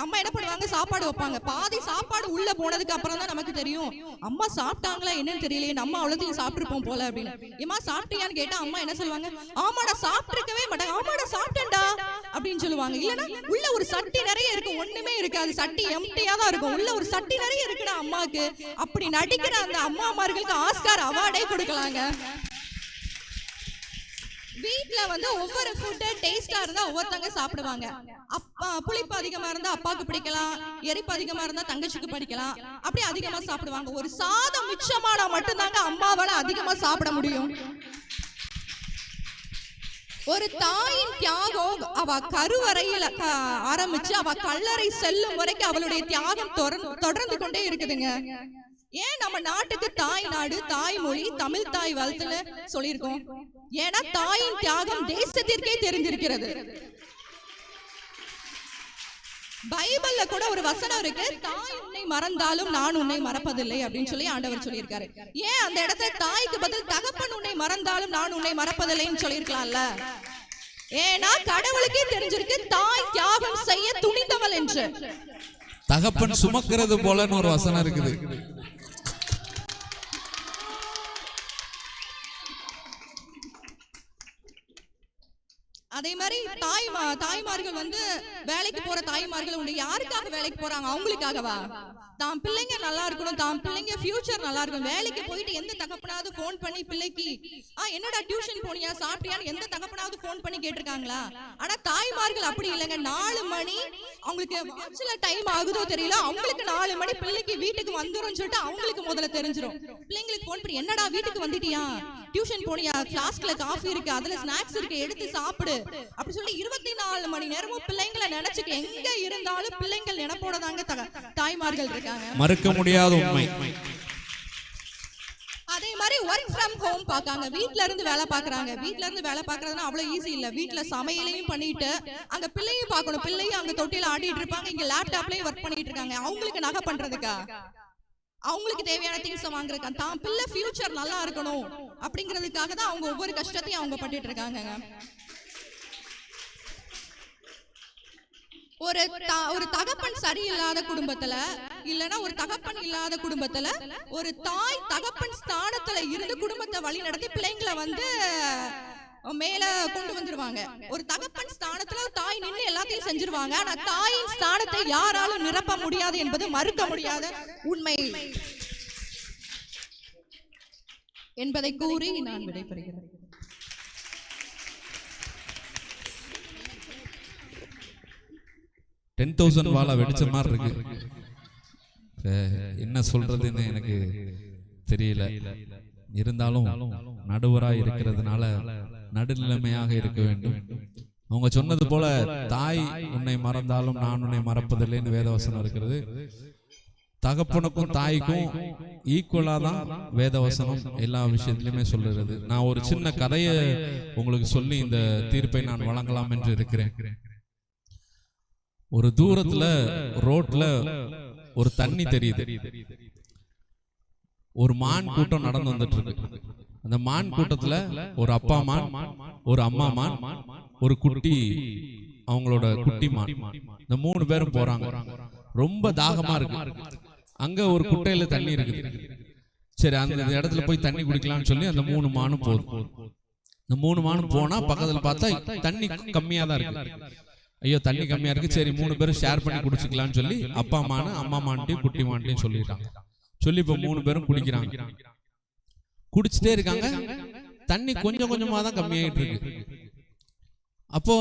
அம்மா என்ன பண்ணுவாங்க, சாப்பாடு வைப்பாங்க. பாதி சாப்பாடு உள்ள போனதுக்கு அப்புறம் தான் நமக்கு தெரியும் அம்மா சாப்பிட்டாங்களா என்னன்னு தெரியலையே, நம்ம அவ்வளோத்தையும் சாப்பிட்டுருப்போம் போல அப்படின்னு. ஏமா சாப்பிட்டியான்னு கேட்டா அம்மா என்ன சொல்லுவாங்க, ஆமாடா சாப்பிட்டுருக்கவே மாட்டாங்க, ஆமாடா சாப்பிட்டேன்டா அப்படின்னு சொல்லுவாங்க. இல்லைன்னா உள்ள ஒரு சட்டி நிறைய இருக்கு, ஒண்ணுமே இருக்காது, சட்டி எம்டியா தான் இருக்கும், உள்ள ஒரு சட்டி நிறைய இருக்குடா அம்மாக்கு. அப்படி நடிக்கிற அந்த அம்மாமார்களுக்கு ஆஸ்கார் அவார்டே கொடுக்கலாங்க. வீட்ல வந்து ஒவ்வொரு ஃபுட் டேஸ்டா இருந்தா ஒவ்வொருத்தங்க சாப்பிடுவாங்க. அப்பா புளிப்பு அதிகமா இருந்தா அப்பாக்கு பிடிக்கலாம், எரிப்பு அதிகமா இருந்தா தங்கச்சிக்கு பிடிக்கலாம், அப்படி அதிகமா சாப்பிடுவாங்க. ஒரு சாதம் மிச்சமானா மட்டும்தாங்க அம்மாவால அதிகமா சாப்பிட முடியும். ஒரு தாயின் தியாகம் அவ கருவறையில ஆரம்பிச்சு அவ கல்லறை செல்லும் வரைக்கும் அவளுடைய தியாகம் தொடர்ந்து கொண்டே இருக்குதுங்க. ஏன் நம்ம நாட்டுக்கு தாய் நாடு, தாய்மொழி, தமிழ் தாய் வாழ்த்துன்னு சொல்லியிருக்கோம்? ஏன்னா தாயின் தியாகம் தேசத்திற்கே தெரிஞ்சிருக்கிறது. பைபிள்ல கூட ஒரு வசனம் இருக்கு, தாய் உன்னை மறந்தாலும் நான் உன்னை மறப்பதில்லை அப்படின்னு சொல்லி ஆண்டவர் சொல்லியிருக்காரு. ஏன் அந்த இடத்துல தாய்க்கு பதில் தகப்பன் உன்னை மறந்தாலும் நான் உன்னை மறப்பதில்லைன்னு சொல்லியிருக்கலாம்ல? ஏன்னா கடவுளுக்கே தெரிஞ்சிருக்கு தாய் தியாகம் செய்ய துணிந்தவள் என்று. தகப்பன் சுமக்கிறது போலன்னு ஒரு வசனம் இருக்குது. அதே மாதிரி தாய்மார்கள் வந்து வேலைக்கு போற தாய்மார்கள் உண்டு. யாருக்காக வேலைக்கு போறாங்க? அவங்களுக்காகவா? தான் பிள்ளைங்க நல்லா இருக்கணும், தான் பிள்ளைங்க ஃபியூச்சர் நல்லா இருக்கும். வேலைக்கு போயிட்டு எந்த தகப்பனாவது போன் பண்ணி பிள்ளைக்கு என்னடா டியூஷன் போனியா, சாப்பிட்டியான்னு எந்த தகப்பனாவது போன் பண்ணி கேட்டிருக்காங்களா? ஆனா தாய்மார்கள் அப்படி இல்லைங்க. 4 மணி அவங்களுக்கு வாட்ச்ல டைம் ஆகுதோ தெரியல, அவங்களுக்கு 4 மணி பிள்ளைக்கு வீட்டுக்கு வந்துரும் சொல்லிட்டு அவங்களுக்கு முதல்ல தெரிஞ்சிடும். பிள்ளைங்களுக்கு போன் பண்ணி என்னடா வீட்டுக்கு வந்துட்டியா, டியூஷன் போனியா, கிளாஸ்ல காஃபி இருக்கு, அதுல ஸ்நாக்ஸ் இருக்கு, எடுத்து சாப்பிடு அப்படி சொல்லி 24 மணி நேரமும் பிள்ளைங்களை நினைச்சுக்க எங்க இருந்தாலும் பிள்ளைங்கள் நினைப்போட தாங்க தாய்மார்கள் இருக்காங்க. மறுக்க முடியாத உண்மை. அதே மாதிரி ஒர்க் ஃப்ரம் ஹோம் பாக்காங்க, வீட்ல இருந்து வேலை பாக்குறாங்க. வீட்ல இருந்து வேலை பாக்குறதுனா அவ்வளவு ஈஸி இல்ல. வீட்ல சமையலையும் பண்ணிட்டு அங்க பிள்ளையும் பார்க்கணும், பிள்ளையும் அங்க தொட்டில ஆடிட்டு இருப்பாங்க, இங்க லேப்டாப்லயும் ஒர்க் பண்ணிட்டு இருக்காங்க. அவங்களுக்கு நகை பண்றதுக்கா, அவங்களுக்கு தேவையான திங்ஸ் வாங்குறதுக்கா, தான் பிள்ளை ஃபியூச்சர் நல்லா இருக்கணும் அப்படிங்கிறதுக்காக தான் அவங்க ஒவ்வொரு கஷ்டத்தையும் அவங்க பட்டுட்டு இருக்காங்க. ஒரு தகப்பன் சரியில்லாத குடும்பத்துல, இல்லனா ஒரு தகப்பன் இல்லாத குடும்பத்துல ஒரு தாய் தகப்பன் ஸ்தானத்துல இருந்து குடும்பத்தை வழி நடத்தி பிள்ளைங்களை வந்து மேல கொண்டு வந்துருவாங்க. ஒரு தகப்பன் ஸ்தானத்துல தாய் நின்று எல்லாத்தையும் செஞ்சிருவாங்க. ஆனா தாயின் ஸ்தானத்தை யாராலும் நிரப்ப முடியாது என்பது மறுக்க முடியாத உண்மை என்பதை கூறி நான் விடைபெறுகிறேன். $10,000 வாழ வெடிச்ச மாதிரி இருக்கு. என்ன சொல்றதுன்னு எனக்கு தெரியல. இருந்தாலும் நடுவராய் இருக்கிறதுனால நடுநிலைமையாக இருக்க வேண்டும். அவங்க சொன்னது போல தாய் உன்னை மறந்தாலும் நான் உன்னை மறப்பதில்லைன்னு வேதவசனம் இருக்கிறது. தகப்பனுக்கும் தாய்க்கும் ஈக்குவலா தான் வேதவசனம் எல்லா விஷயத்திலுமே சொல்லுறது. நான் ஒரு சின்ன கதையை உங்களுக்கு சொல்லி இந்த தீர்ப்பை நான் வழங்கலாம் என்று இருக்கிறேன். ஒரு தூரத்துல ரோட்ல ஒரு தண்ணி தெரியுது. ஒரு மான் கூட்டம் நடந்து வந்துட்டு இருக்கு. அந்த மான் கூட்டத்துல ஒரு அப்பா மான், ஒரு அம்மா மான், ஒரு குட்டி, அவங்களோட குட்டி மான், இந்த 3 பேரும் போறாங்க. ரொம்ப தாகமா இருக்கு. அங்க ஒரு குட்டையில தண்ணி இருக்குது. சரி, அந்த இடத்துல போய் தண்ணி குடிக்கலாம்னு சொல்லி அந்த 3 மானும் போகுது. இந்த 3 மானும் போனா பக்கத்துல பார்த்தா தண்ணி கம்மியா தான் இருக்கு. ஐயோ தண்ணி கம்மியா இருக்கு, சரி 3 பேரும் ஷேர் பண்ணி குடிச்சுக்கலாம்னு சொல்லி அப்பா மானு அம்மா மான்ட்டையும் குட்டி மான்ட்டையும் சொல்லிட்டாங்க. சொல்லி இப்ப 3 பேரும் குடிக்கிறாங்க. குடிச்சுட்டே இருக்காங்க. தண்ணி கொஞ்சம் கொஞ்சமா தான் கம்மியாயிட்டு இருக்கு. அப்போ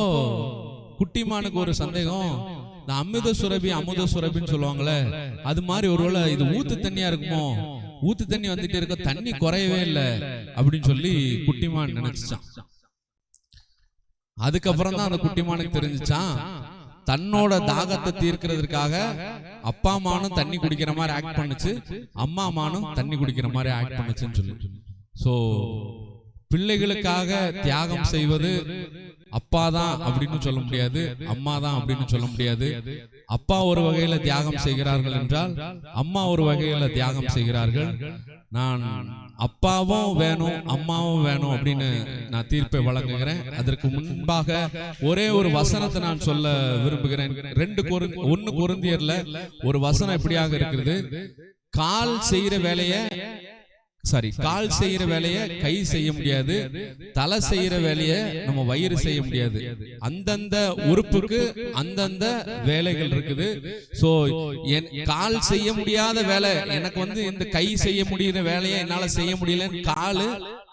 குட்டிமானுக்கு ஒரு சந்தேகம், இந்த அமுத சுரபின்னு சொல்லுவாங்களே, அது மாதிரி ஒருவேளை இது ஊத்து தண்ணியா இருக்குமோ, ஊத்து தண்ணி வந்துட்டே இருக்க, தண்ணி குறையவே இல்லை அப்படின்னு சொல்லி குட்டிமான் நினைச்சான். அதுக்கப்புறம் தான் அந்த குட்டிமானுக்கு தெரிஞ்சுச்சான், தன்னோட தாகத்தை தீர்க்கிறதுக்காக அப்பா மானும் தண்ணி குடிக்கிற மாதிரி ஆக்ட் பண்ணுச்சு, அம்மா மானும் தண்ணி குடிக்கிற மாதிரி ஆக்ட் பண்ணுச்சுன்னு சொல்லி. சோ பிள்ளைகளுக்காக தியாகம் செய்வது அப்பா தான் அப்படின்னு சொல்ல முடியாது, அம்மா தான் அப்படின்னு சொல்ல முடியாது. அப்பா ஒரு வகையில தியாகம் செய்கிறார்கள் என்றால் அம்மா ஒரு வகையில தியாகம் செய்கிறார்கள். நான் அப்பாவும் வேணும் அம்மாவும் வேணும் அப்படின்னு நான் தீர்ப்பை வழங்குகிறேன். அதற்கு முன்பாக ஒரே ஒரு வசனத்தை நான் சொல்ல விரும்புகிறேன். 1 கொரிந்தியர்ல ஒரு வசனம் இப்படியாக இருக்கிறது, கால் செய்யற வேலையை கை செய்ய முடியாது, தலை செய்யற வேலையை நம்ம வயிறு செய்ய முடியாது. அந்தந்த உறுப்புக்கு அந்தந்த வேலைகள் இருக்குது. சோ என் கால் செய்ய முடியாத வேலை, எனக்கு இந்த கை செய்ய முடிகிற வேலையை என்னால செய்ய முடியலன்னு காலு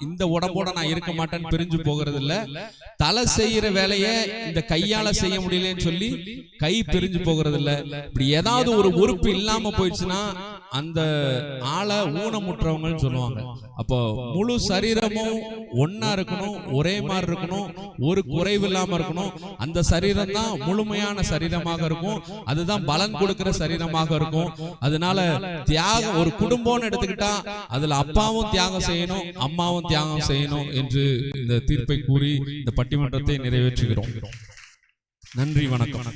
இந்த உடம்போட நான் இருக்க மாட்டேன்னு பிரிஞ்சு போகிறது இல்ல. தலை செய்யற வேலைய இந்த கையால செய்ய முடியலன்னு சொல்லி கை பிரிஞ்சு போகிறது இல்ல. இப்படி ஏதாவது ஒரு உறுப்பு இல்லாம போயிடுச்சுன்னா அந்த ஆளை ஊனமுற்றவங்கன்னு சொல்லுவாங்க. அப்போ முழு சரீரமும் ஒன்னா இருக்கணும், ஒரே மாதிரி இருக்கணும், ஒரு குறைவு இல்லாம இருக்கணும். அந்த சரீரம் தான் முழுமையான சரீரமாக இருக்கும், அதுதான் பலன் கொடுக்கிற சரீரமாக இருக்கும். அதனால தியாகம் ஒரு குடும்பம்னு எடுத்துக்கிட்டா அதுல அப்பாவும் தியாகம் செய்யணும், அம்மாவும் தியாகம் செய்யணும் என்று இந்த தீர்ப்பை கூறி இந்த பட்டிமன்றத்தை நிறைவேற்றுகிறோம். நன்றி, வணக்கம்.